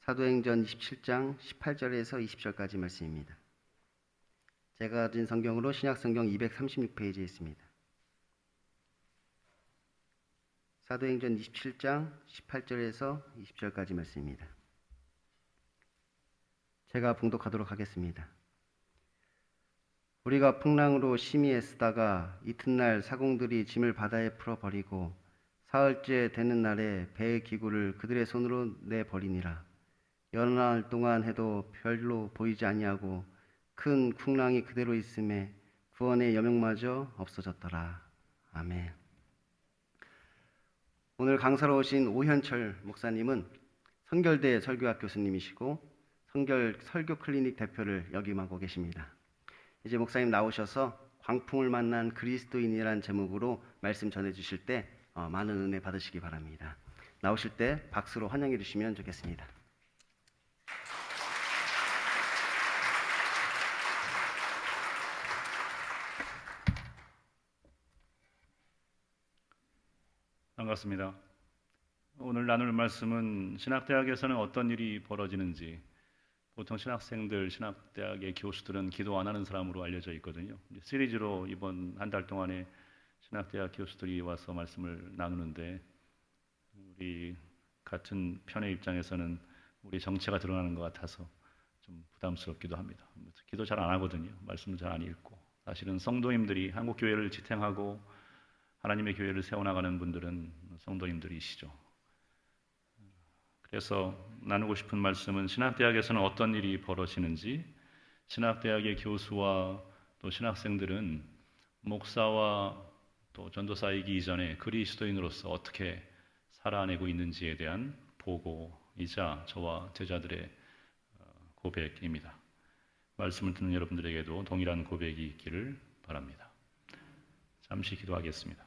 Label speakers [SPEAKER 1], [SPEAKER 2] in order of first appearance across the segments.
[SPEAKER 1] 사도행전 27장 18절에서 20절까지 말씀입니다. 제가 가진 성경으로 신약성경 236페이지에 있습니다. 사도행전 27장 18절에서 20절까지 말씀입니다. 제가 봉독하도록 하겠습니다. 우리가 풍랑으로 심히 애쓰다가 이튿날 사공들이 짐을 바다에 풀어버리고 사흘째 되는 날에 배의 기구를 그들의 손으로 내버리니라. 여러 날 동안 해도 별로 보이지 아니하고 큰 풍랑이 그대로 있음에 구원의 여명마저 없어졌더라. 아멘. 오늘 강사로 오신 오현철 목사님은 성결대 설교학 교수님이시고 성결 설교 클리닉 대표를 역임하고 계십니다. 이제 목사님 나오셔서 광풍을 만난 그리스도인이란 제목으로 말씀 전해주실 때 많은 은혜 받으시기 바랍니다. 나오실 때 박수로 환영해 주시면 좋겠습니다.
[SPEAKER 2] 반갑습니다. 오늘 나눌 말씀은 신학대학에서는 어떤 일이 벌어지는지. 보통 신학생들, 신학대학의 교수들은 기도 안 하는 사람으로 알려져 있거든요. 시리즈로 이번 한 달 동안에 신학대학 교수들이 와서 말씀을 나누는데, 우리 같은 편의 입장에서는 우리 정체가 드러나는 것 같아서 좀 부담스럽기도 합니다. 기도 잘 안 하거든요. 말씀도 잘 안 읽고. 사실은 성도님들이 한국 교회를 지탱하고 하나님의 교회를 세워나가는 분들은 성도님들이시죠. 그래서 나누고 싶은 말씀은 신학대학에서는 어떤 일이 벌어지는지, 신학대학의 교수와 또 신학생들은 목사와 또 전도사이기 이전에 그리스도인으로서 어떻게 살아내고 있는지에 대한 보고이자 저와 제자들의 고백입니다. 말씀을 듣는 여러분들에게도 동일한 고백이 있기를 바랍니다. 잠시 기도하겠습니다.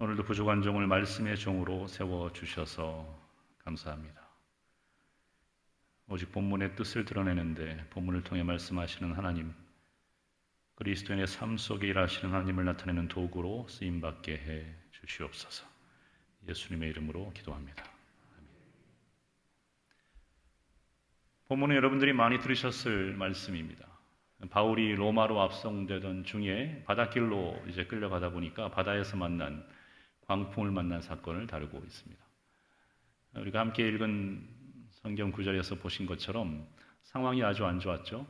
[SPEAKER 2] 오늘도 부족한 종을 말씀의 종으로 세워주셔서 감사합니다. 오직 본문의 뜻을 드러내는데 본문을 통해 말씀하시는 하나님, 그리스도인의 삶 속에 일하시는 하나님을 나타내는 도구로 쓰임받게 해 주시옵소서. 예수님의 이름으로 기도합니다. 아멘. 본문은 여러분들이 많이 들으셨을 말씀입니다. 바울이 로마로 압송되던 중에 바닷길로 이제 끌려가다 보니까 바다에서 만난 광풍을 만난 사건을 다루고 있습니다. 우리가 함께 읽은 성경 구절에서 보신 것처럼 상황이 아주 안 좋았죠.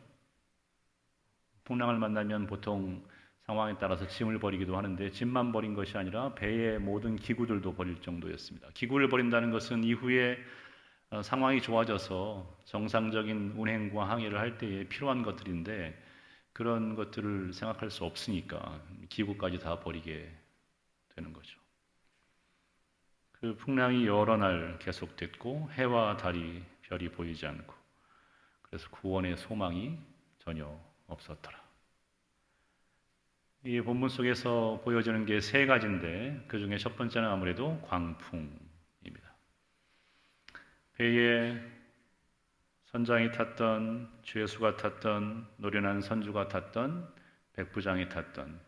[SPEAKER 2] 풍랑을 만나면 보통 상황에 따라서 짐을 버리기도 하는데 짐만 버린 것이 아니라 배의 모든 기구들도 버릴 정도였습니다. 기구를 버린다는 것은 이후에 상황이 좋아져서 정상적인 운행과 항해를 할 때에 필요한 것들인데 그런 것들을 생각할 수 없으니까 기구까지 다 버리게 되는 거죠. 그 풍랑이 여러 날 계속됐고 해와 달이 별이 보이지 않고 그래서 구원의 소망이 전혀 없었더라. 이 본문 속에서 보여지는 게 세 가지인데 그 중에 첫 번째는 아무래도 광풍입니다. 배에 선장이 탔던, 죄수가 탔던, 노련한 선주가 탔던, 백부장이 탔던,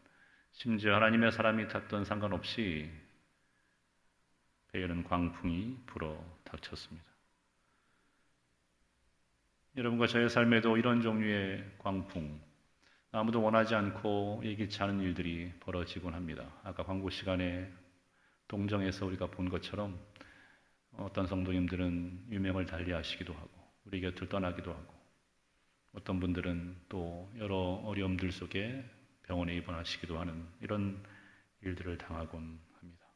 [SPEAKER 2] 심지어 하나님의 사람이 탔던 상관없이 배에는 광풍이 불어 닥쳤습니다. 여러분과 저의 삶에도 이런 종류의 광풍, 아무도 원하지 않고 예기치 않은 일들이 벌어지곤 합니다. 아까 광고 시간에 동정에서 우리가 본 것처럼 어떤 성도님들은 유명을 달리하시기도 하고 우리 곁을 떠나기도 하고 어떤 분들은 또 여러 어려움들 속에 병원에 입원하시기도 하는 이런 일들을 당하곤 합니다.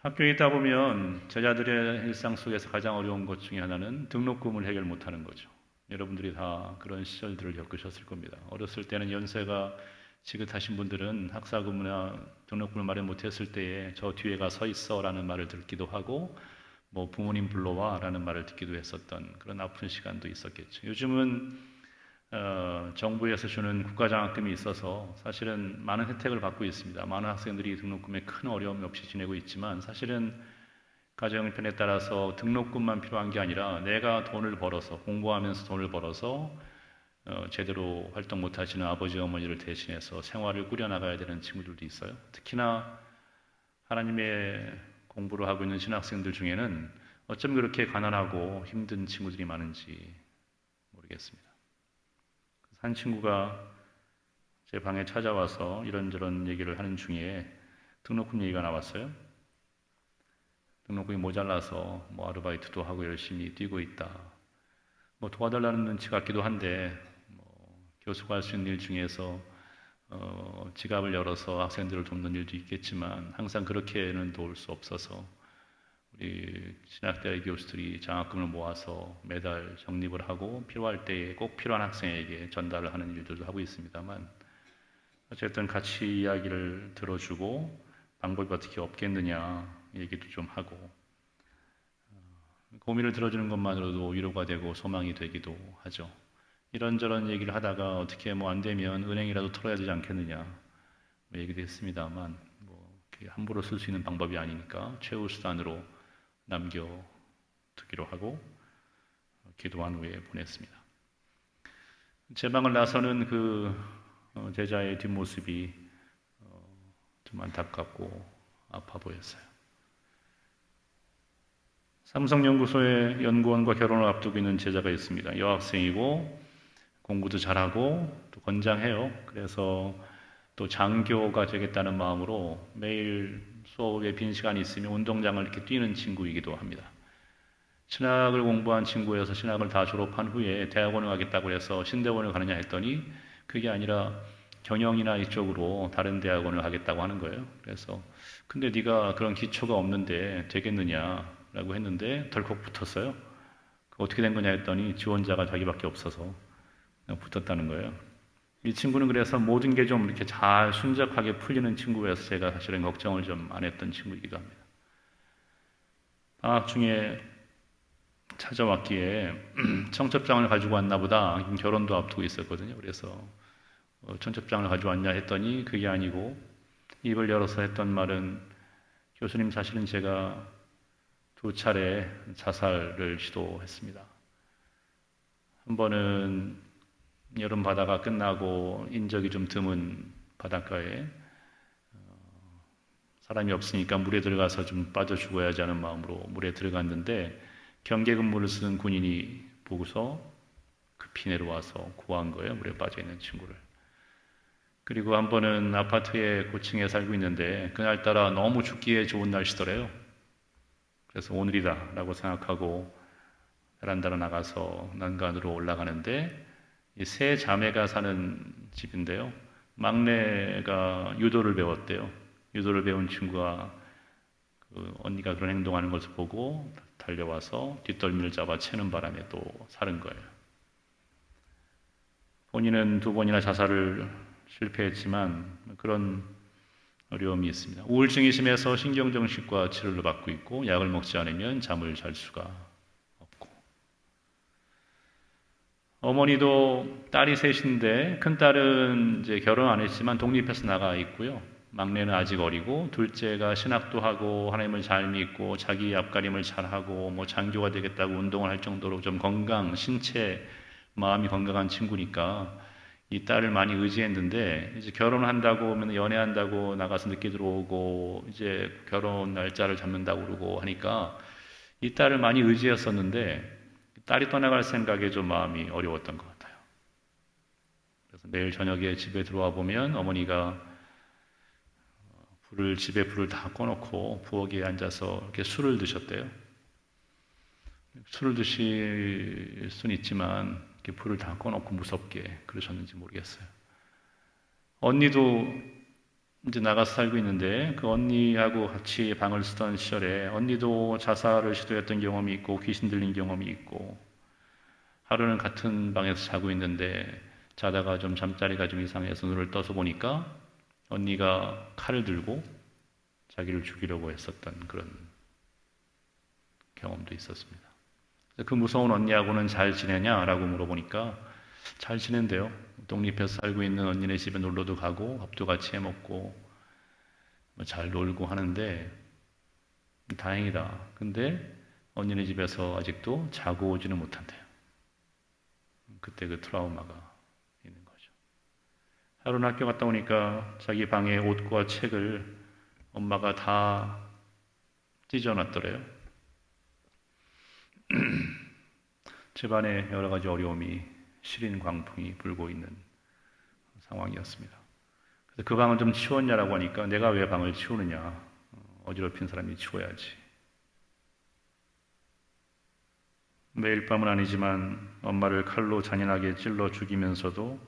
[SPEAKER 2] 학교에 있다 보면 제자들의 일상 속에서 가장 어려운 것 중에 하나는 등록금을 해결 못하는 거죠. 여러분들이 다 그런 시절들을 겪으셨을 겁니다. 어렸을 때는 연세가 지긋하신 분들은 학사금이나 등록금을 마련 못했을 때에 저 뒤에 가 서 있어 라는 말을 듣기도 하고 뭐 부모님 불러와 라는 말을 듣기도 했었던 그런 아픈 시간도 있었겠죠. 요즘은 정부에서 주는 국가장학금이 있어서 사실은 많은 혜택을 받고 있습니다. 많은 학생들이 등록금에 큰 어려움 없이 지내고 있지만 사실은 가정 형편에 따라서 등록금만 필요한 게 아니라 내가 돈을 벌어서 공부하면서 돈을 벌어서 제대로 활동 못하시는 아버지 어머니를 대신해서 생활을 꾸려나가야 되는 친구들도 있어요. 특히나 하나님의 공부를 하고 있는 신학생들 중에는 어쩜 그렇게 가난하고 힘든 친구들이 많은지 모르겠습니다. 한 친구가 제 방에 찾아와서 이런저런 얘기를 하는 중에 등록금 얘기가 나왔어요. 등록금이 모자라서 뭐 아르바이트도 하고 열심히 뛰고 있다. 뭐 도와달라는 눈치 같기도 한데 뭐 교수가 할 수 있는 일 중에서 지갑을 열어서 학생들을 돕는 일도 있겠지만 항상 그렇게는 도울 수 없어서 우리 신학대학 교수들이 장학금을 모아서 매달 적립을 하고 필요할 때에 꼭 필요한 학생에게 전달을 하는 일들도 하고 있습니다만 어쨌든 같이 이야기를 들어주고 방법이 어떻게 없겠느냐 얘기도 좀 하고 고민을 들어주는 것만으로도 위로가 되고 소망이 되기도 하죠. 이런저런 얘기를 하다가 어떻게 뭐 안 되면 은행이라도 털어야 되지 않겠느냐 뭐 얘기도 했습니다만 뭐 함부로 쓸 수 있는 방법이 아니니까 최후 수단으로 남겨두기로 하고 기도한 후에 보냈습니다. 제 방을 나서는 그 제자의 뒷모습이 좀 안타깝고 아파 보였어요. 삼성연구소의 연구원과 결혼을 앞두고 있는 제자가 있습니다. 여학생이고 공부도 잘하고 또 건장해요. 그래서 또 장교가 되겠다는 마음으로 매일 수업에 빈 시간이 있으면 운동장을 이렇게 뛰는 친구이기도 합니다. 신학을 공부한 친구여서 신학을 다 졸업한 후에 대학원을 가겠다고 해서 신대원을 가느냐 했더니 그게 아니라 경영이나 이쪽으로 다른 대학원을 가겠다고 하는 거예요. 그래서 근데 네가 그런 기초가 없는데 되겠느냐라고 했는데 덜컥 붙었어요. 어떻게 된 거냐 했더니 지원자가 자기밖에 없어서 그냥 붙었다는 거예요. 이 친구는 그래서 모든 게 좀 이렇게 잘 순적하게 풀리는 친구여서 제가 사실은 걱정을 좀 안 했던 친구이기도 합니다. 방학 중에 찾아왔기에 청첩장을 가지고 왔나 보다. 결혼도 앞두고 있었거든요. 그래서 청첩장을 가져왔냐 했더니 그게 아니고 입을 열어서 했던 말은 교수님 사실은 제가 2차례 자살을 시도했습니다. 한 번은 여름 바다가 끝나고 인적이 좀 드문 바닷가에 사람이 없으니까 물에 들어가서 좀 빠져 죽어야지 하는 마음으로 물에 들어갔는데 경계 근무를 쓰는 군인이 보고서 급히 내려와서 구한 거예요. 물에 빠져 있는 친구를. 그리고 한 번은 아파트의 고층에 살고 있는데 그날따라 너무 죽기에 좋은 날씨더래요. 그래서 오늘이다 라고 생각하고 베란다로 나가서 난간으로 올라가는데 이 세 자매가 사는 집인데요. 막내가 유도를 배웠대요. 유도를 배운 친구가 그 언니가 그런 행동하는 것을 보고 달려와서 뒷덜미를 잡아 채는 바람에 또 살은 거예요. 본인은 2번이나 자살을 실패했지만 그런 어려움이 있습니다. 우울증이 심해서 신경정신과 치료를 받고 있고 약을 먹지 않으면 잠을 잘 수가 없고 어머니도 딸이 셋인데 큰딸은 이제 결혼 안 했지만 독립해서 나가 있고요. 막내는 아직 어리고 둘째가 신학도 하고 하나님을 잘 믿고 자기 앞가림을 잘하고 뭐 장교가 되겠다고 운동을 할 정도로 좀 신체 마음이 건강한 친구니까 이 딸을 많이 의지했는데 이제 결혼한다고 하면 연애한다고 나가서 늦게 들어오고 이제 결혼 날짜를 잡는다고 그러고 하니까 이 딸을 많이 의지했었는데 딸이 떠나갈 생각에 좀 마음이 어려웠던 것 같아요. 그래서 매일 저녁에 집에 들어와 보면 어머니가 집에 불을 다 꺼놓고 부엌에 앉아서 이렇게 술을 드셨대요. 술을 드실 수는 있지만 이렇게 불을 다 꺼놓고 무섭게 그러셨는지 모르겠어요. 언니도 이제 나가서 살고 있는데 그 언니하고 같이 방을 쓰던 시절에 언니도 자살을 시도했던 경험이 있고 귀신 들린 경험이 있고 하루는 같은 방에서 자고 있는데 자다가 좀 잠자리가 좀 이상해서 눈을 떠서 보니까 언니가 칼을 들고 자기를 죽이려고 했었던 그런 경험도 있었습니다. 그 무서운 언니하고는 잘 지내냐라고 물어보니까 잘 지낸대요. 독립해서 살고 있는 언니네 집에 놀러도 가고 밥도 같이 해먹고 잘 놀고 하는데 다행이다. 근데 언니네 집에서 아직도 자고 오지는 못한대요. 그때 그 트라우마가 있는 거죠. 하루는 학교 갔다 오니까 자기 방에 옷과 책을 엄마가 다 찢어놨더래요. 집안에 여러 가지 어려움이 시린 광풍이 불고 있는 상황이었습니다. 그래서 그 방을 좀 치웠냐라고 하니까 내가 왜 방을 치우느냐, 어지럽힌 사람이 치워야지. 매일 밤은 아니지만 엄마를 칼로 잔인하게 찔러 죽이면서도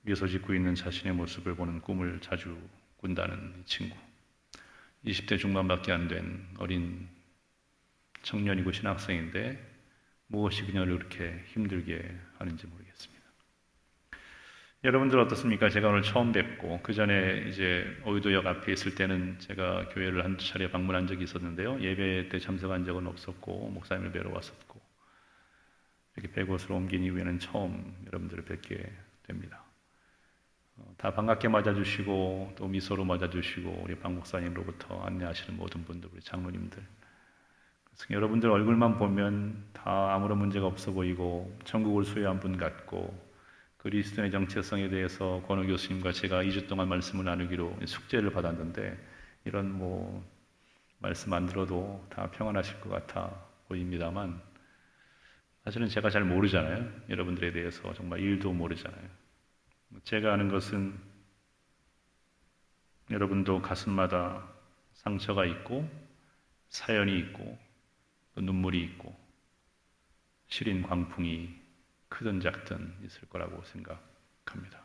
[SPEAKER 2] 미소 짓고 있는 자신의 모습을 보는 꿈을 자주 꾼다는 이 친구. 20대 중반밖에 안 된 어린 청년이고 신학생인데 무엇이 그녀를 그렇게 힘들게 하는지 모르겠습니다. 여러분들 어떻습니까? 제가 오늘 처음 뵙고 그 전에 이제 오이도역 앞에 있을 때는 제가 교회를 한두 차례 방문한 적이 있었는데요. 예배 때 참석한 적은 없었고 목사님을 뵈러 왔었고 이렇게 100곳으로 옮긴 이후에는 처음 여러분들을 뵙게 됩니다. 다 반갑게 맞아주시고 또 미소로 맞아주시고 우리 박 목사님으로부터 안내하시는 모든 분들, 우리 장로님들, 그래서 여러분들 얼굴만 보면 다 아무런 문제가 없어 보이고 천국을 소유한 분 같고 그리스도의 정체성에 대해서 권호 교수님과 제가 2주 동안 말씀을 나누기로 숙제를 받았는데 이런 말씀 안 들어도 다 평안하실 것 같아 보입니다만 사실은 제가 잘 모르잖아요. 여러분들에 대해서 정말 일도 모르잖아요. 제가 아는 것은 여러분도 가슴마다 상처가 있고 사연이 있고 또 눈물이 있고 시린 광풍이 크든 작든 있을 거라고 생각합니다.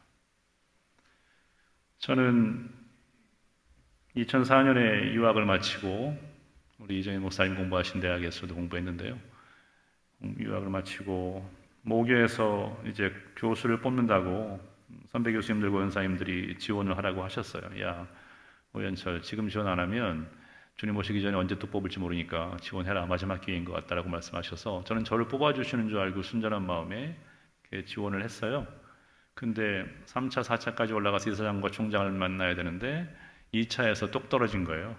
[SPEAKER 2] 저는 2004년에 유학을 마치고 우리 이정희 목사님 공부하신 대학에서도 공부했는데요. 유학을 마치고 모교에서 이제 교수를 뽑는다고 선배 교수님들, 권사님들이 지원을 하라고 하셨어요. 야, 오현철 지금 지원 안 하면 주님 오시기 전에 언제 또 뽑을지 모르니까 지원해라. 마지막 기회인 것 같다라고 말씀하셔서 저는 저를 뽑아주시는 줄 알고 순전한 마음에 지원을 했어요. 근데 3차, 4차까지 올라가서 이사장과 총장을 만나야 되는데 2차에서 똑 떨어진 거예요.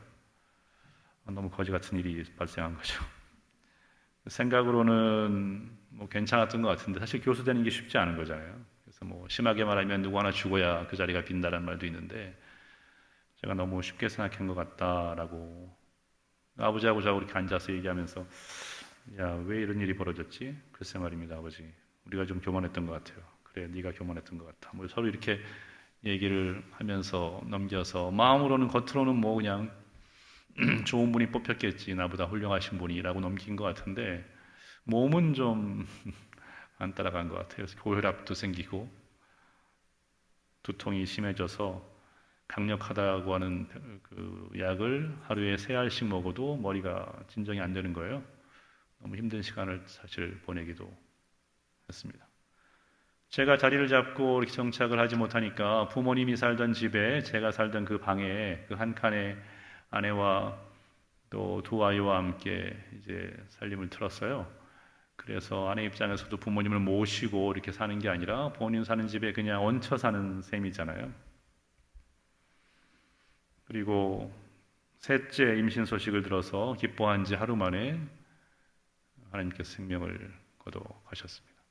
[SPEAKER 2] 너무 거지 같은 일이 발생한 거죠. 생각으로는 괜찮았던 것 같은데 사실 교수 되는 게 쉽지 않은 거잖아요. 그래서 심하게 말하면 누구 하나 죽어야 그 자리가 빈다는 말도 있는데 제가 너무 쉽게 생각한 것 같다라고 아버지하고 저하고 이렇게 앉아서 얘기하면서 야, 왜 이런 일이 벌어졌지? 글쎄 말입니다, 아버지. 우리가 좀 교만했던 것 같아요. 그래, 네가 교만했던 것 같아. 서로 이렇게 얘기를 하면서 넘겨서 마음으로는 겉으로는 그냥 좋은 분이 뽑혔겠지, 나보다 훌륭하신 분이라고 넘긴 것 같은데 몸은 좀 안 따라간 것 같아요. 그래서 고혈압도 생기고 두통이 심해져서 강력하다고 하는 그 약을 하루에 3알씩 먹어도 머리가 진정이 안 되는 거예요. 너무 힘든 시간을 사실 보내기도 했습니다. 제가 자리를 잡고 이렇게 정착을 하지 못하니까 부모님이 살던 집에 제가 살던 그 방에 그 한 칸에 아내와 또 2아이와 함께 이제 살림을 틀었어요. 그래서 아내 입장에서도 부모님을 모시고 이렇게 사는 게 아니라 본인 사는 집에 그냥 얹혀 사는 셈이잖아요. 그리고 셋째 임신 소식을 들어서 기뻐한 지 하루 만에 하나님께서 생명을 거둬가셨습니다.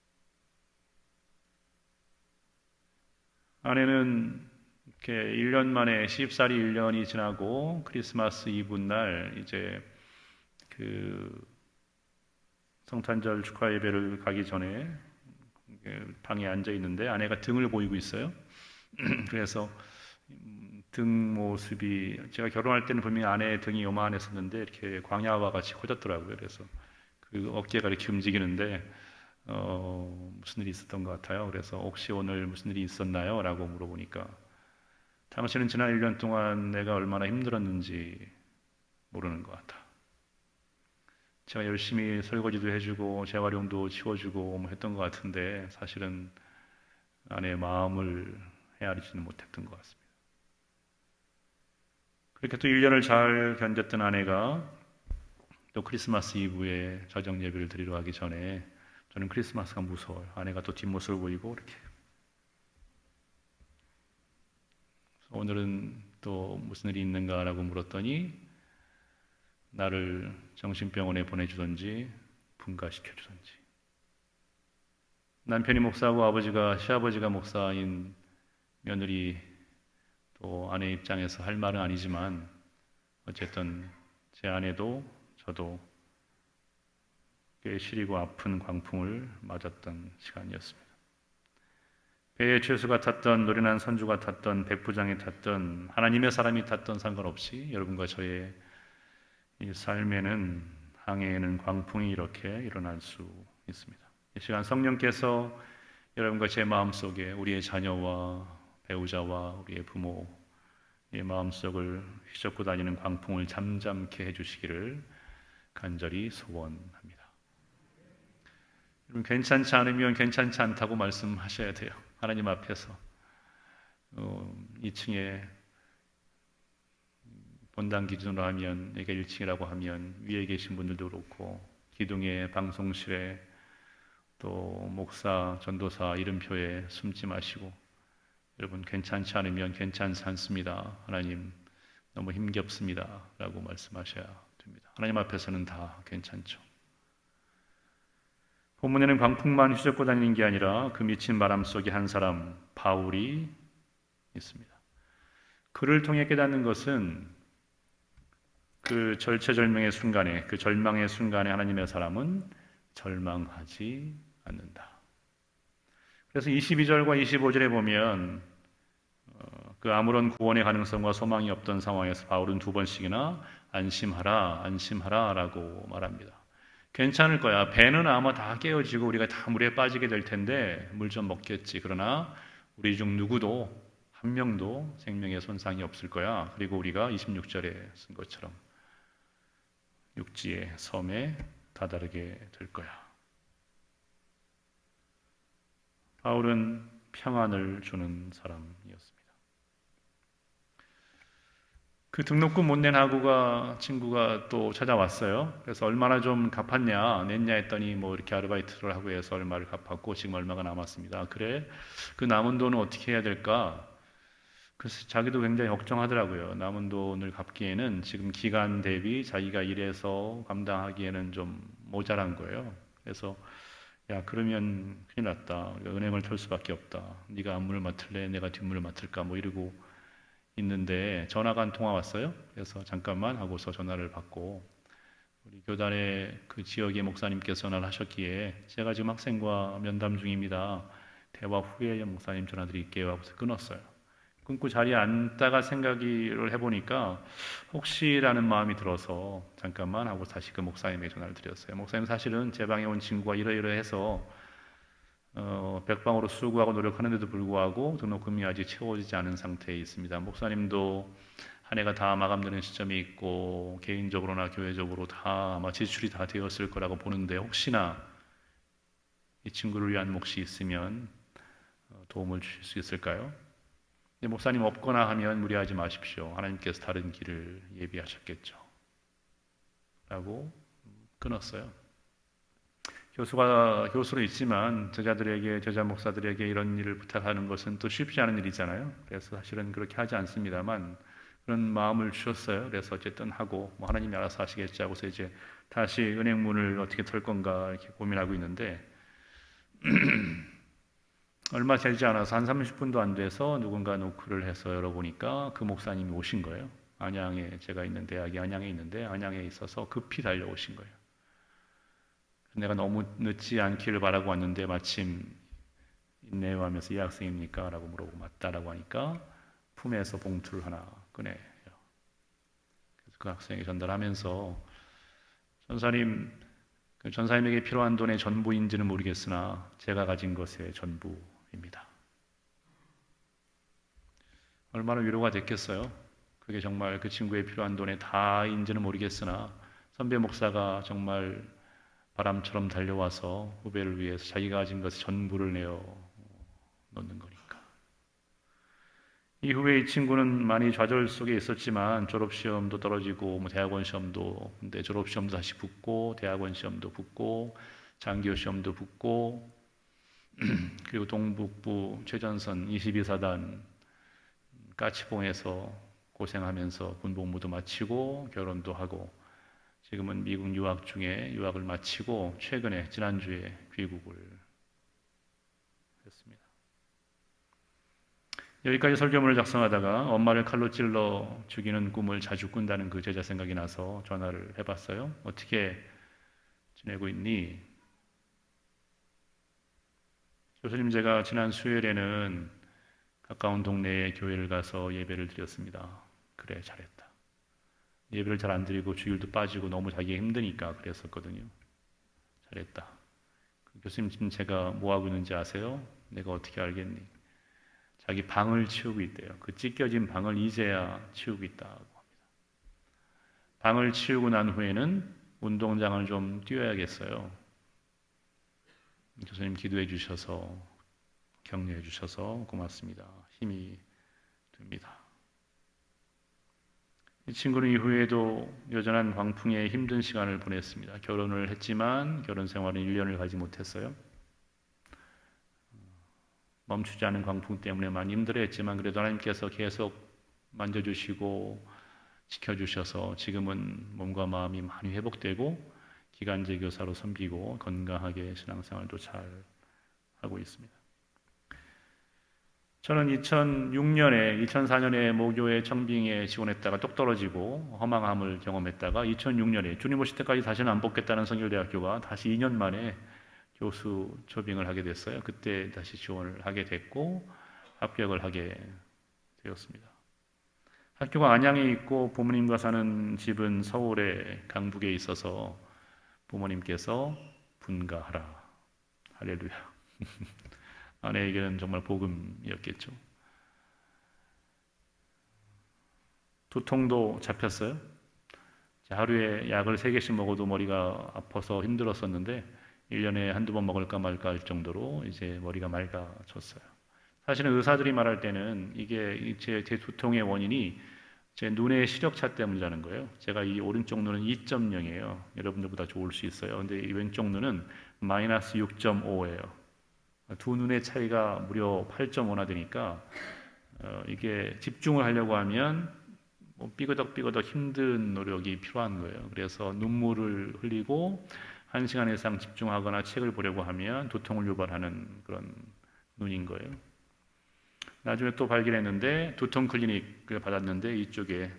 [SPEAKER 2] 아내는 이렇게 1년 만에 시집살이 1년이 지나고 크리스마스 이브 날 이제 그 성탄절 축하 예배를 가기 전에 방에 앉아 있는데 아내가 등을 보이고 있어요. 그래서 등 모습이 제가 결혼할 때는 분명히 아내의 등이 요만했었는데 이렇게 광야와 같이 커졌더라고요. 그래서 그 어깨가 이렇게 움직이는데 무슨 일이 있었던 것 같아요. 그래서 혹시 오늘 무슨 일이 있었나요? 라고 물어보니까 당신은 지난 1년 동안 내가 얼마나 힘들었는지 모르는 것 같아. 제가 열심히 설거지도 해주고 재활용도 치워주고 했던 것 같은데 사실은 아내의 마음을 헤아리지는 못했던 것 같습니다. 그렇게 또 1년을 잘 견뎠던 아내가 또 크리스마스 이브에 저녁 예배를 드리러 가기 전에 저는 크리스마스가 무서워요. 아내가 또 뒷모습을 보이고 이렇게 오늘은 또 무슨 일이 있는가라고 물었더니 나를 정신병원에 보내주든지 분가시켜주든지. 남편이 목사하고 시아버지가 목사인 며느리 또 아내 입장에서 할 말은 아니지만 어쨌든 제 아내도 저도 꽤 시리고 아픈 광풍을 맞았던 시간이었습니다. 배에 죄수가 탔던 노련한 선주가 탔던 백부장이 탔던 하나님의 사람이 탔던 상관없이 여러분과 저의 이 삶에는 항해에는 광풍이 이렇게 일어날 수 있습니다. 이 시간 성령께서 여러분과 제 마음속에 우리의 자녀와 배우자와 우리의 부모의 마음속을 휘젓고 다니는 광풍을 잠잠케 해주시기를 간절히 소원합니다. 여러분 괜찮지 않으면 괜찮지 않다고 말씀하셔야 돼요. 하나님 앞에서 2층에 본당 기준으로 하면 여기가 1층이라고 하면 위에 계신 분들도 그렇고 기둥에 방송실에 또 목사, 전도사 이름표에 숨지 마시고 여러분 괜찮지 않으면 괜찮지 않습니다. 하나님 너무 힘겹습니다. 라고 말씀하셔야 됩니다. 하나님 앞에서는 다 괜찮죠. 본문에는 광풍만 휘젓고 다니는 게 아니라 그 미친 바람 속에 한 사람 바울이 있습니다. 그를 통해 깨닫는 것은 그 절체절명의 순간에 그 절망의 순간에 하나님의 사람은 절망하지 않는다. 그래서 22절과 25절에 보면 그 아무런 구원의 가능성과 소망이 없던 상황에서 바울은 2번씩이나 안심하라 안심하라 라고 말합니다. 괜찮을 거야. 배는 아마 다 깨어지고 우리가 다 물에 빠지게 될 텐데 물 좀 먹겠지. 그러나 우리 중 누구도 한 명도 생명의 손상이 없을 거야. 그리고 우리가 26절에 쓴 것처럼 육지의 섬에 다다르게 될 거야. 바울은 평안을 주는 사람이었습니다. 그 등록금 못 낸 하구가 친구가 또 찾아왔어요. 그래서 얼마나 좀 갚았냐, 냈냐 했더니 뭐 이렇게 아르바이트를 하고 해서 얼마를 갚았고 지금 얼마가 남았습니다. 그래, 그 남은 돈은 어떻게 해야 될까? 그래서 자기도 굉장히 걱정하더라고요. 남은 돈을 갚기에는 지금 기간 대비 자기가 일해서 감당하기에는 좀 모자란 거예요. 그래서 야, 그러면 큰일 났다. 우리가 은행을 털 수밖에 없다. 네가 앞문을 맡을래? 내가 뒷문을 맡을까? 뭐 이러고 있는데 전화가 한 통화 왔어요. 그래서 잠깐만 하고서 전화를 받고 우리 교단의 그 지역의 목사님께서 전화를 하셨기에 제가 지금 학생과 면담 중입니다. 대화 후에 목사님 전화 드릴게요 하고서 끊었어요. 끊고 자리에 앉다가 생각을 해보니까 혹시라는 마음이 들어서 잠깐만 하고 다시 그 목사님에게 전화를 드렸어요. 목사님 사실은 제 방에 온 친구가 이러이러해서 백방으로 수고하고 노력하는데도 불구하고 등록금이 아직 채워지지 않은 상태에 있습니다. 목사님도 한 해가 다 마감되는 시점이 있고 개인적으로나 교회적으로 다 아마 지출이 다 되었을 거라고 보는데 혹시나 이 친구를 위한 몫이 있으면 도움을 주실 수 있을까요? 근데 목사님 없거나 하면 무리하지 마십시오. 하나님께서 다른 길을 예비하셨겠죠. 라고 끊었어요. 교수가 교수로 있지만 제자들에게 제자 목사들에게 이런 일을 부탁하는 것은 또 쉽지 않은 일이잖아요. 그래서 사실은 그렇게 하지 않습니다만 그런 마음을 주셨어요. 그래서 어쨌든 하고 뭐 하나님이 알아서 하시겠지 하고서 이제 다시 은행문을 어떻게 털 건가 이렇게 고민하고 있는데 얼마 되지 않아서 한 30분도 안 돼서 누군가 노크를 해서 열어보니까 그 목사님이 오신 거예요. 안양에 제가 있는 대학이 안양에 있는데 안양에 있어서 급히 달려오신 거예요. 내가 너무 늦지 않기를 바라고 왔는데 마침 있네요 하면서 이 학생입니까? 라고 물어보고 맞다라고 하니까 품에서 봉투를 하나 꺼내요. 그래서 그 학생에게 전달하면서 전사님에게 필요한 돈의 전부인지는 모르겠으나 제가 가진 것의 전부입니다. 얼마나 위로가 됐겠어요? 그게 정말 그 친구의 필요한 돈의 다인지는 모르겠으나 선배 목사가 정말 바람처럼 달려와서 후배를 위해서 자기가 가진 것의 전부를 내어 놓는 거니까. 이후에 이 친구는 많이 좌절 속에 있었지만 졸업시험도 떨어지고 뭐 대학원 시험도 근데 졸업시험도 다시 붙고 대학원 시험도 붙고 장교 시험도 붙고 그리고 동북부 최전선 22사단 까치봉에서 고생하면서 군복무도 마치고 결혼도 하고 지금은 미국 유학 중에 유학을 마치고 최근에 지난주에 귀국을 했습니다. 여기까지 설교문을 작성하다가 엄마를 칼로 찔러 죽이는 꿈을 자주 꾼다는 그 제자 생각이 나서 전화를 해봤어요. 어떻게 지내고 있니? 교수님, 제가 지난 수요일에는 가까운 동네에 교회를 가서 예배를 드렸습니다. 그래, 잘했다. 예배를 잘 안 드리고 주일도 빠지고 너무 자기가 힘드니까 그랬었거든요. 잘했다. 교수님, 지금 제가 뭐 하고 있는지 아세요? 내가 어떻게 알겠니? 자기 방을 치우고 있대요. 그 찢겨진 방을 이제야 치우고 있다고 합니다. 방을 치우고 난 후에는 운동장을 좀 뛰어야겠어요. 교수님 기도해 주셔서 격려해 주셔서 고맙습니다. 힘이 됩니다. 이 친구는 이후에도 여전한 광풍에 힘든 시간을 보냈습니다. 결혼을 했지만 결혼 생활은 1년을 가지 못했어요. 멈추지 않은 광풍 때문에 많이 힘들어했지만 그래도 하나님께서 계속 만져주시고 지켜주셔서 지금은 몸과 마음이 많이 회복되고 기간제 교사로 섬기고 건강하게 신앙생활도 잘 하고 있습니다. 저는 2004년에 모교회 청빙에 지원했다가 똑 떨어지고 허망함을 경험했다가 2006년에 주님 오실 때까지 다시는 안 뽑겠다는 성결대학교가 다시 2년 만에 교수 초빙을 하게 됐어요. 그때 다시 지원을 하게 됐고 합격을 하게 되었습니다. 학교가 안양에 있고 부모님과 사는 집은 서울의 강북에 있어서 부모님께서 분가하라. 할렐루야. 아내에게는 정말 복음이었겠죠. 두통도 잡혔어요. 하루에 약을 3개씩 먹어도 머리가 아파서 힘들었었는데 1년에 한두 번 먹을까 말까 할 정도로 이제 머리가 맑아졌어요. 사실은 의사들이 말할 때는 이게 제 두통의 원인이 제 눈의 시력차 때문이라는 거예요. 제가 이 오른쪽 눈은 2.0이에요. 여러분들보다 좋을 수 있어요. 근데 이 왼쪽 눈은 마이너스 6.5예요. 두 눈의 차이가 무려 8.5나 되니까 이게 집중을 하려고 하면 삐그덕삐그덕 힘든 노력이 필요한 거예요. 그래서 눈물을 흘리고 1시간 이상 집중하거나 책을 보려고 하면 두통을 유발하는 그런 눈인 거예요. 나중에 또 발견했는데 두통 클리닉을 받았는데 이쪽에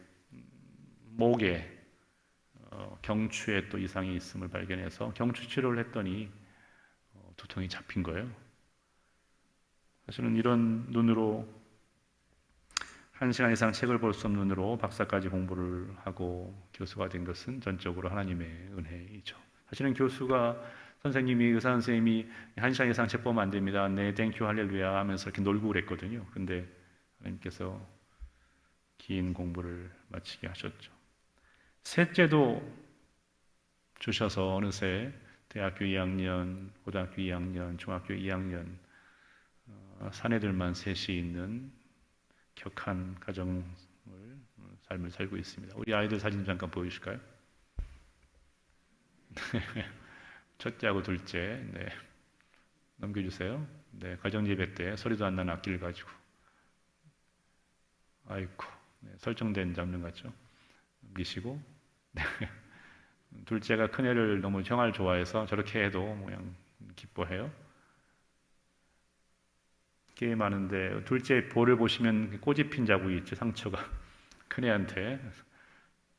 [SPEAKER 2] 목에 경추에 또 이상이 있음을 발견해서 경추 치료를 했더니 두통이 잡힌 거예요. 사실은 이런 눈으로 1시간 이상 책을 볼 수 없는 눈으로 박사까지 공부를 하고 교수가 된 것은 전적으로 하나님의 은혜이죠. 사실은 선생님이 의사 선생님이 1시간 이상 책 보면 안 됩니다. 네, 땡큐 할렐루야 하면서 이렇게 놀고 그랬거든요. 근데 하나님께서 긴 공부를 마치게 하셨죠. 셋째도 주셔서 어느새 대학교 2학년, 고등학교 2학년, 중학교 2학년 사내들만 셋이 있는 격한 가정을 삶을 살고 있습니다. 우리 아이들 사진 잠깐 보여주실까요? 첫째하고 둘째, 네. 넘겨주세요. 네, 가정예배 때 소리도 안 나는 악기를 가지고, 아이고, 네, 설정된 장면 같죠? 넘기시고, 네. 둘째가 큰애를 너무 정말 좋아해서 저렇게 해도 그냥 기뻐해요. 게임하는데 둘째 볼을 보시면 꼬집힌 자국이 있죠. 상처가 큰애한테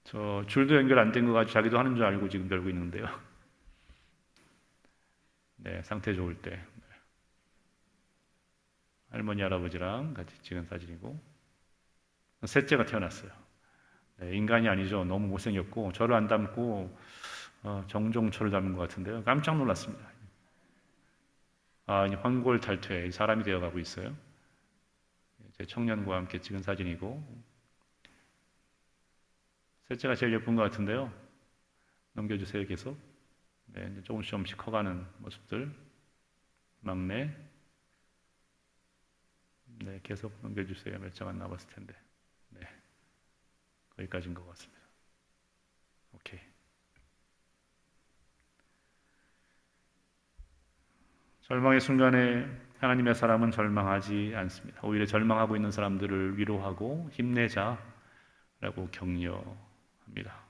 [SPEAKER 2] 저 줄도 연결 안 된 거 가지고 자기도 하는 줄 알고 지금 들고 있는데요. 네, 상태 좋을 때 할머니 할아버지랑 같이 찍은 사진이고 셋째가 태어났어요. 네, 인간이 아니죠. 너무 못생겼고 저를 안 닮고 정종철을 닮은 것 같은데요. 깜짝 놀랐습니다. 이제 환골탈퇴 사람이 되어가고 있어요. 제 청년과 함께 찍은 사진이고 셋째가 제일 예쁜 것 같은데요. 넘겨주세요. 계속. 네, 이제 조금씩 커가는 모습들. 막내. 네, 계속 넘겨주세요. 몇 장 안 남았을 텐데. 네, 거기까지인 것 같습니다. 오케이. 절망의 순간에 하나님의 사람은 절망하지 않습니다. 오히려 절망하고 있는 사람들을 위로하고 힘내자라고 격려합니다.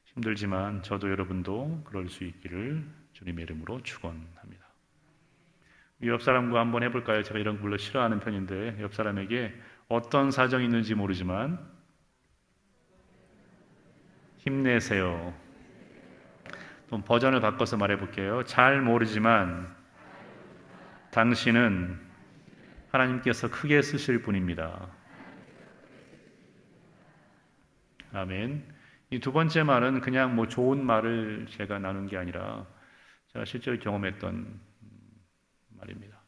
[SPEAKER 2] 힘들지만 저도 여러분도 그럴 수 있기를 주님의 이름으로 축원합니다. 옆 사람과 한번 해볼까요? 제가 이런 거 별로 싫어하는 편인데 옆 사람에게 어떤 사정이 있는지 모르지만 힘내세요. 좀 버전을 바꿔서 말해볼게요. 잘 모르지만 당신은 하나님께서 크게 쓰실 분입니다. 아멘. 이 두 번째 말은 그냥 뭐 좋은 말을 제가 나눈 게 아니라 제가 실제로 경험했던 말입니다.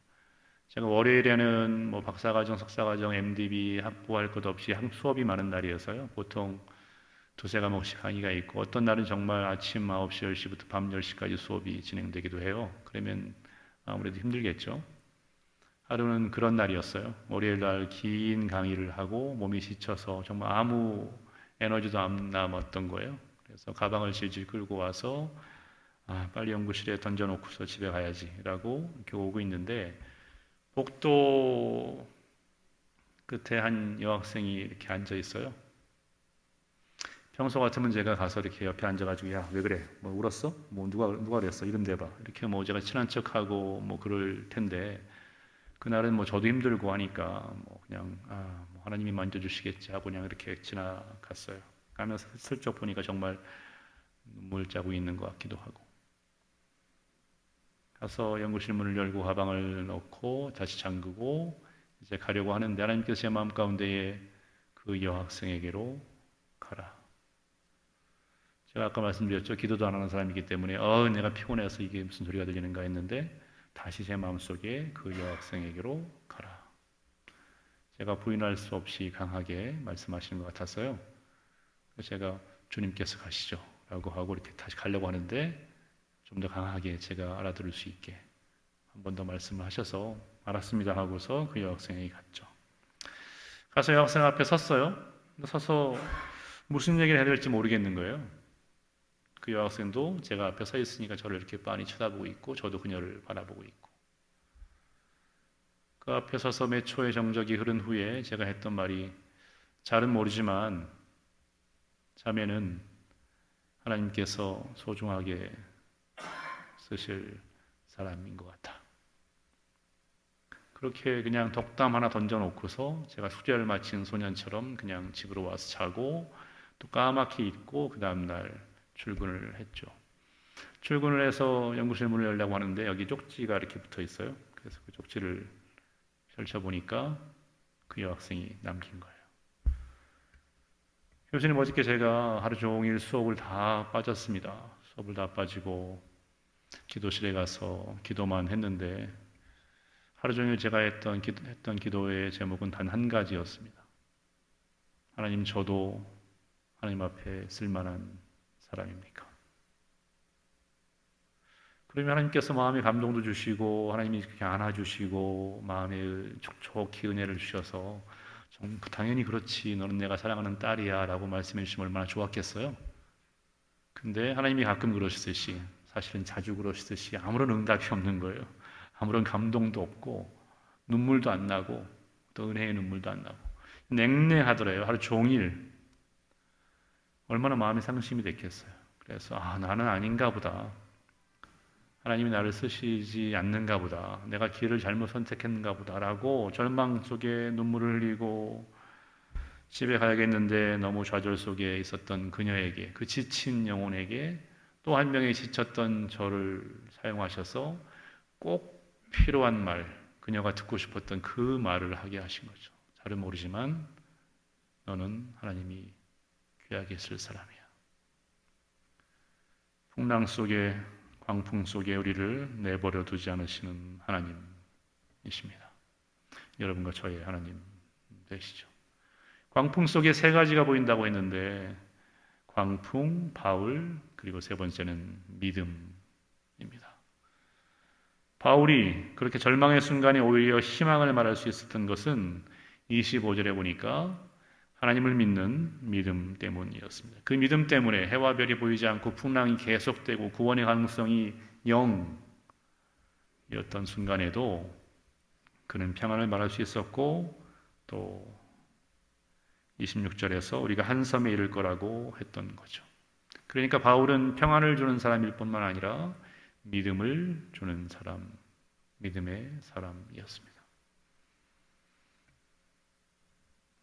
[SPEAKER 2] 제가 월요일에는 뭐 박사과정, 석사과정, MDB 확보할 것 없이 수업이 많은 날이어서요. 보통 두세 과목씩 강의가 있고 어떤 날은 정말 아침 9시, 10시부터 밤 10시까지 수업이 진행되기도 해요. 그러면 아무래도 힘들겠죠. 하루는 그런 날이었어요. 월요일 날 긴 강의를 하고 몸이 지쳐서 정말 아무 에너지도 안 남았던 거예요. 그래서 가방을 질질 끌고 와서 빨리 연구실에 던져놓고서 집에 가야지라고 이렇게 오고 있는데 복도 끝에 한 여학생이 이렇게 앉아 있어요. 평소 같으면 제가 가서 이렇게 옆에 앉아가지고 야, 왜 그래? 뭐 울었어? 뭐 누가 그랬어? 이름 대봐. 이렇게 뭐 제가 친한 척하고 뭐 그럴 텐데 그날은 뭐 저도 힘들고 하니까 뭐 그냥 뭐 하나님이 만져주시겠지 하고 그냥 이렇게 지나갔어요. 가면서 슬쩍 보니까 정말 눈물 짜고 있는 것 같기도 하고. 가서 연구실 문을 열고 가방을 넣고 다시 잠그고 이제 가려고 하는데 하나님께서 제 마음 가운데에 그 여학생에게로 가라. 제가 아까 말씀드렸죠. 기도도 안 하는 사람이기 때문에 내가 피곤해서 이게 무슨 소리가 들리는가 했는데 다시 제 마음속에 그 여학생에게로 가라. 제가 부인할 수 없이 강하게 말씀하시는 것 같았어요. 제가 주님께서 가시죠 라고 하고 이렇게 다시 가려고 하는데 좀 더 강하게 제가 알아들을 수 있게 한 번 더 말씀을 하셔서 알았습니다 하고서 그 여학생에게 갔죠. 가서 여학생 앞에 섰어요. 서서 무슨 얘기를 해야 될지 모르겠는 거예요. 그 여학생도 제가 앞에 서 있으니까 저를 이렇게 빤히 쳐다보고 있고 저도 그녀를 바라보고 있고 그 앞에 서서 몇 초의 정적이 흐른 후에 제가 했던 말이 잘은 모르지만 자매는 하나님께서 소중하게 쓰실 사람인 것 같아. 그렇게 그냥 덕담 하나 던져놓고서 제가 숙제를 마친 소년처럼 그냥 집으로 와서 자고 또 까맣게 잊고 그 다음날 출근을 했죠. 출근을 해서 연구실 문을 열려고 하는데 여기 쪽지가 이렇게 붙어 있어요. 그래서 그 쪽지를 펼쳐보니까 그 여학생이 남긴 거예요. 교수님 어저께 제가 하루 종일 수업을 다 빠졌습니다. 수업을 다 빠지고 기도실에 가서 기도만 했는데 하루 종일 제가 했던 기도의 제목은 단 한 가지였습니다. 하나님, 저도 하나님 앞에 쓸만한 사람입니까? 그러면 하나님께서 마음에 감동도 주시고 하나님이 그렇게 안아주시고 마음에 촉촉히 은혜를 주셔서 당연히 그렇지, 너는 내가 사랑하는 딸이야 라고 말씀해 주시면 얼마나 좋았겠어요. 근데 하나님이 가끔 그러시듯이, 사실은 자주 그러시듯이 아무런 응답이 없는 거예요. 아무런 감동도 없고 눈물도 안 나고 또 은혜의 눈물도 안 나고 냉랭하더래요. 하루 종일. 얼마나 마음이 상심이 됐겠어요. 그래서 나는 아닌가 보다. 하나님이 나를 쓰시지 않는가 보다. 내가 길을 잘못 선택했는가 보다라고 절망 속에 눈물을 흘리고 집에 가야겠는데 너무 좌절 속에 있었던 그녀에게, 그 지친 영혼에게 또 한 명의 지쳤던 저를 사용하셔서 꼭 필요한 말, 그녀가 듣고 싶었던 그 말을 하게 하신 거죠. 잘은 모르지만 너는 하나님이 귀하게 쓸 사람이야. 풍랑 속에, 광풍 속에 우리를 내버려 두지 않으시는 하나님이십니다. 여러분과 저의 하나님 되시죠. 광풍 속에 세 가지가 보인다고 했는데 광풍, 바울, 그리고 세 번째는 믿음입니다. 바울이 그렇게 절망의 순간에 오히려 희망을 말할 수 있었던 것은 25절에 보니까 하나님을 믿는 믿음 때문이었습니다. 그 믿음 때문에 해와 별이 보이지 않고 풍랑이 계속되고 구원의 가능성이 0이었던 순간에도 그는 평안을 말할 수 있었고 또 26절에서 우리가 한 섬에 이를 거라고 했던 거죠. 그러니까 바울은 평안을 주는 사람일 뿐만 아니라 믿음을 주는 사람이었습니다. 믿음의 사람이었습니다.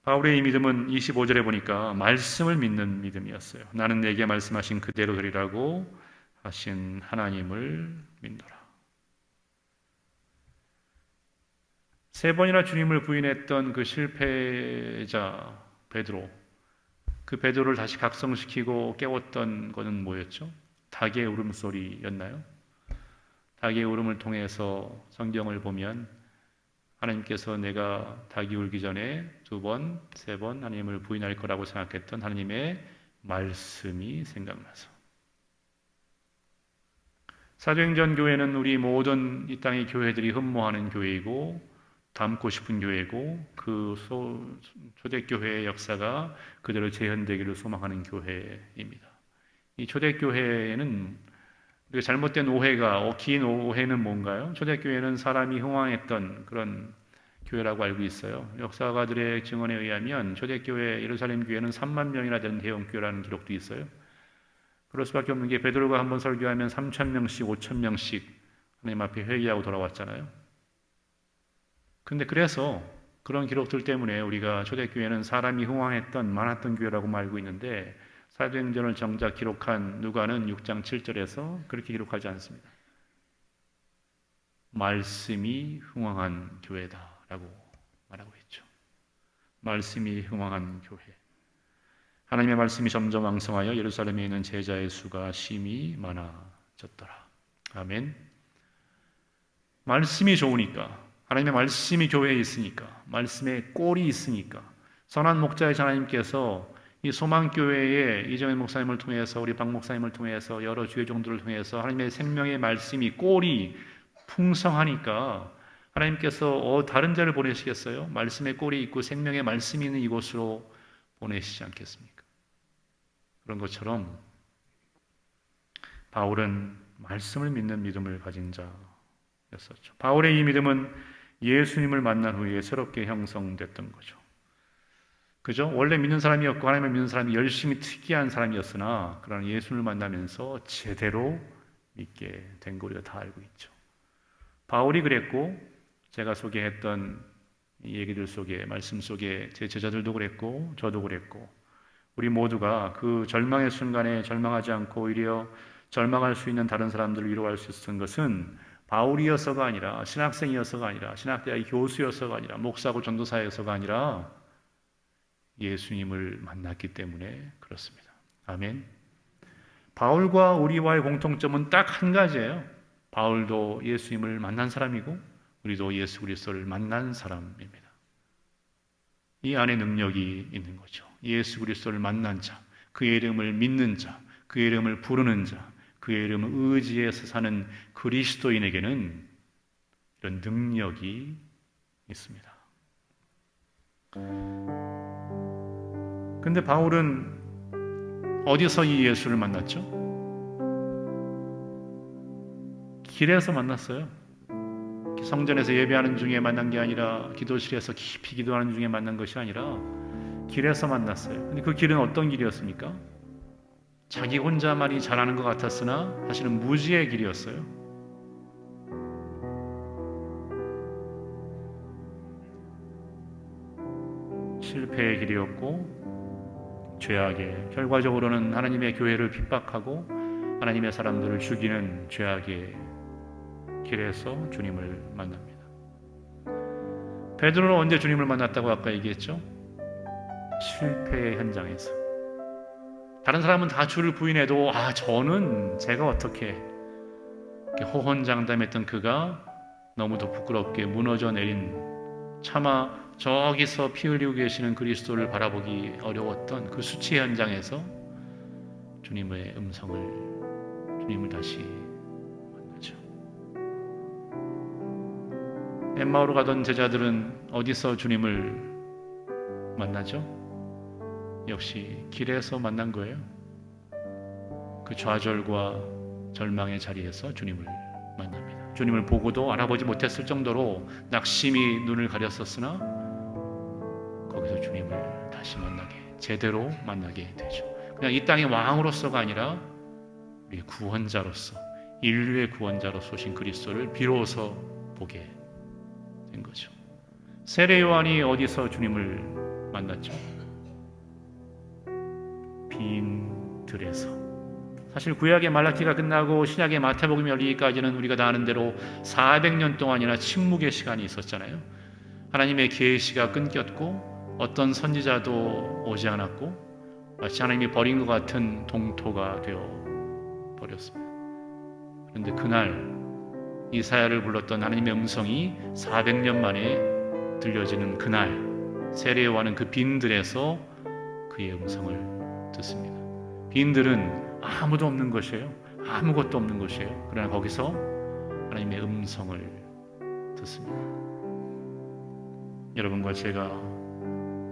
[SPEAKER 2] 바울의 이 믿음은 25절에 보니까 말씀을 믿는 믿음이었어요. 나는 내게 말씀하신 그대로 되리라고 하신 하나님을 믿노라. 세 번이나 주님을 부인했던 그 실패자 베드로, 그 베드로를 다시 각성시키고 깨웠던 것은 뭐였죠? 닭의 울음소리였나요? 닭의 울음을 통해서 성경을 보면 하나님께서 내가 닭이 울기 전에 2번, 3번 하나님을 부인할 거라고 생각했던 하나님의 말씀이 생각나서, 사도행전 교회는 우리 모든 이 땅의 교회들이 흠모하는 교회이고 닮고 싶은 교회고, 그 초대교회의 역사가 그대로 재현되기를 소망하는 교회입니다. 이 초대교회는 우리가 잘못된 오해가, 긴 오해는 뭔가요? 초대교회는 사람이 흥황했던 그런 교회라고 알고 있어요. 역사가들의 증언에 의하면 초대교회 예루살렘 교회는 3만 명이나 되는 대형교회라는 기록도 있어요. 그럴 수밖에 없는 게 베드로가 한번 설교하면 3,000명씩 5,000명씩 하나님 앞에 회개하고 돌아왔잖아요. 근데 그래서 그런 기록들 때문에 우리가 초대교회는 사람이 흥황했던 많았던 교회라고 알고 있는데, 사도행전을 정작 기록한 누가는 6장 7절에서 그렇게 기록하지 않습니다. 말씀이 흥황한 교회다라고 말하고 있죠. 말씀이 흥황한 교회. 하나님의 말씀이 점점 왕성하여 예루살렘에 있는 제자의 수가 심히 많아졌더라. 아멘. 말씀이 좋으니까, 하나님의 말씀이 교회에 있으니까, 말씀의 꼴이 있으니까, 선한 목자의 하나님께서 이 소망교회의 이정현 목사님을 통해서, 우리 박 목사님을 통해서, 여러 주의 종들을 통해서 하나님의 생명의 말씀이, 꼴이 풍성하니까 하나님께서 다른 자를 보내시겠어요? 말씀의 꼴이 있고 생명의 말씀이 있는 이곳으로 보내시지 않겠습니까? 그런 것처럼 바울은 말씀을 믿는 믿음을 가진 자였었죠. 바울의 이 믿음은 예수님을 만난 후에 새롭게 형성됐던 거죠. 그죠? 원래 믿는 사람이었고 하나님을 믿는 사람이 열심히 특이한 사람이었으나, 그러나 예수를 만나면서 제대로 믿게 된 거 우리가 다 알고 있죠. 바울이 그랬고, 제가 소개했던 이 얘기들 속에, 말씀 속에 제 제자들도 그랬고 저도 그랬고, 우리 모두가 그 절망의 순간에 절망하지 않고 오히려 절망할 수 있는 다른 사람들을 위로할 수 있었던 것은 바울이어서가 아니라, 신학생이어서가 아니라, 신학대학의 교수여서가 아니라, 목사고 전도사여서가 아니라 예수님을 만났기 때문에 그렇습니다. 아멘. 바울과 우리와의 공통점은 딱 한 가지예요. 바울도 예수님을 만난 사람이고 우리도 예수 그리스도를 만난 사람입니다. 이 안에 능력이 있는 거죠. 예수 그리스도를 만난 자, 그의 이름을 믿는 자, 그의 이름을 부르는 자, 그의 이름을 의지해서 사는 그리스도인에게는 이런 능력이 있습니다. 근데 바울은 어디서 이 예수를 만났죠? 길에서 만났어요. 성전에서 예배하는 중에 만난 게 아니라, 기도실에서 깊이 기도하는 중에 만난 것이 아니라 길에서 만났어요. 근데 그 길은 어떤 길이었습니까? 자기 혼자만이 잘하는 것 같았으나 사실은 무지의 길이었어요. 실패의 길이었고, 죄악의, 결과적으로는 하나님의 교회를 핍박하고 하나님의 사람들을 죽이는 죄악의 길에서 주님을 만납니다. 베드로는 언제 주님을 만났다고 아까 얘기했죠? 실패의 현장에서. 다른 사람은 다 주를 부인해도 저는 제가 어떻게, 호언장담했던 그가 너무도 부끄럽게 무너져 내린, 차마 저기서 피 흘리고 계시는 그리스도를 바라보기 어려웠던 그 수치 현장에서 주님의 주님을 다시 만나죠. 엠마오로 가던 제자들은 어디서 주님을 만나죠? 역시 길에서 만난 거예요. 그 좌절과 절망의 자리에서 주님을 만납니다. 주님을 보고도 알아보지 못했을 정도로 낙심이 눈을 가렸었으나 거기서 주님을 다시 제대로 만나게 되죠. 그냥 이 땅의 왕으로서가 아니라 우리 구원자로서, 인류의 구원자로서 오신 그리스도를 비로소 보게 된 거죠. 세례 요한이 어디서 주님을 만났죠? 빈 들에서. 사실 구약의 말라기가 끝나고 신약의 마태복음이 열리기까지는 우리가 다 아는 대로 400년 동안이나 침묵의 시간이 있었잖아요. 하나님의 계시가 끊겼고 어떤 선지자도 오지 않았고 마치 하나님이 버린 것 같은 동토가 되어 버렸습니다. 그런데 그날 이사야를 불렀던 하나님의 음성이 400년 만에 들려지는 그날 세례 요한은 그 빈들에서 그의 음성을 듣습니다. 빈들은 아무도 없는 것이에요. 아무것도 없는 것이에요. 그러나 거기서 하나님의 음성을 듣습니다. 여러분과 제가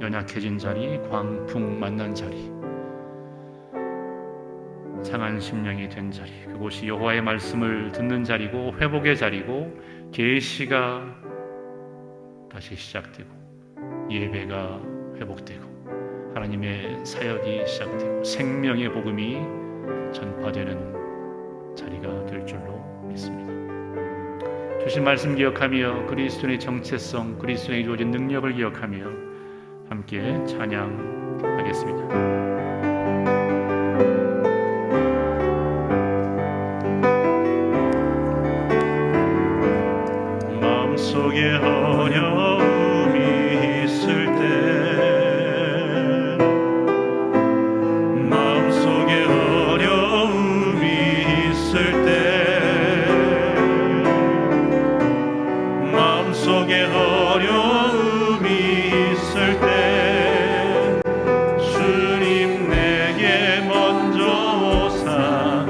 [SPEAKER 2] 연약해진 자리, 광풍 만난 자리, 상한 심령이 된 자리, 그곳이 여호와의 말씀을 듣는 자리고 회복의 자리고 계시가 다시 시작되고 예배가 회복되고 하나님의 사역이 시작되고 생명의 복음이 전파되는 자리가 될 줄로 믿습니다. 주신 말씀 기억하며 그리스도의 정체성, 그리스도의 주어진 능력을 기억하며 함께 찬양하겠습니다. 마음속에 어려움이 있을 때 마음속에 어려움이 있을 때 마음속에 어려움이 있을 때 주님 내게 먼저 오사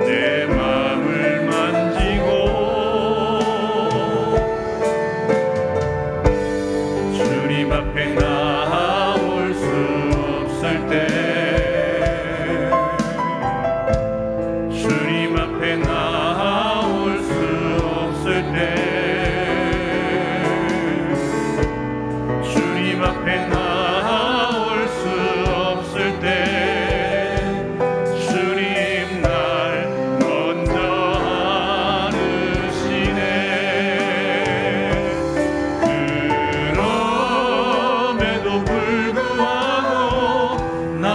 [SPEAKER 2] 내 마음을 만지고 주님 앞에 나올 수 없을 때 주님 앞에 나올 수 없을 때 주님 앞에 나올 수 없을 때 주님 날 먼저 안으시네. 그럼에도 불구하고 나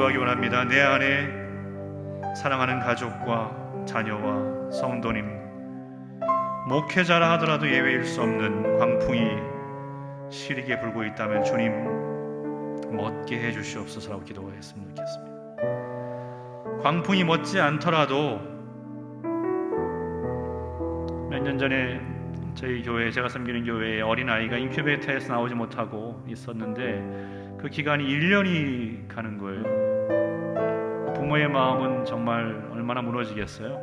[SPEAKER 2] 기도하기 원합니다. 내 안에 사랑하는 가족과 자녀와 성도님, 목회자라 하더라도 예외일 수 없는 광풍이 시리게 불고 있다면 주님 멎게 해주시옵소서라고 기도했으면 좋겠습니다. 광풍이 멎지 않더라도 몇 년 전에 저희 교회, 제가 섬기는 교회에 어린아이가 인큐베이터에서 나오지 못하고 있었는데 그 기간이 1년이 가는 거예요. 부모의 마음은 정말 얼마나 무너지겠어요.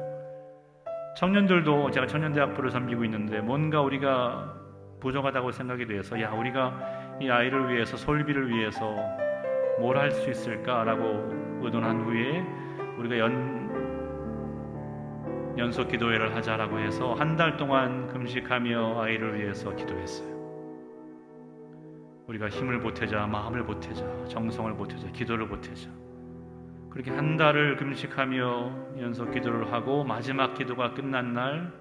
[SPEAKER 2] 청년들도, 제가 청년대학부를 섬기고 있는데 뭔가 우리가 부족하다고 생각이 돼서 우리가 이 아이를 위해서, 솔비를 위해서 뭘 할 수 있을까라고 의논한 후에 우리가 연속 기도회를 하자라고 해서 한 달 동안 금식하며 아이를 위해서 기도했어요. 우리가 힘을 보태자, 마음을 보태자, 정성을 보태자, 기도를 보태자. 그렇게 한 달을 금식하며 연속 기도를 하고 마지막 기도가 끝난 날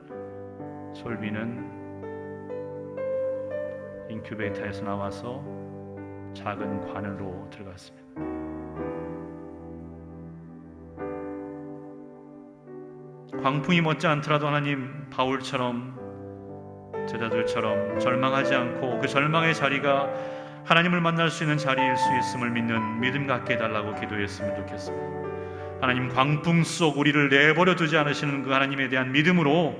[SPEAKER 2] 솔비는 인큐베이터에서 나와서 작은 관으로 들어갔습니다. 광풍이 멎지 않더라도 하나님, 바울처럼, 제자들처럼 절망하지 않고 그 절망의 자리가 하나님을 만날 수 있는 자리일 수 있음을 믿는 믿음 갖게 해달라고 기도했으면 좋겠습니다. 하나님, 광풍 속 우리를 내버려 두지 않으시는 그 하나님에 대한 믿음으로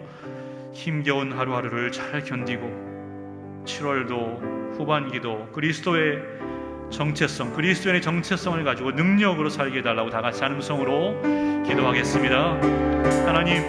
[SPEAKER 2] 힘겨운 하루하루를 잘 견디고 7월도 후반기도 그리스도의 정체성, 그리스도인의 정체성을 가지고 능력으로 살게 해달라고 다 같이 한 음성으로 기도하겠습니다. 하나님,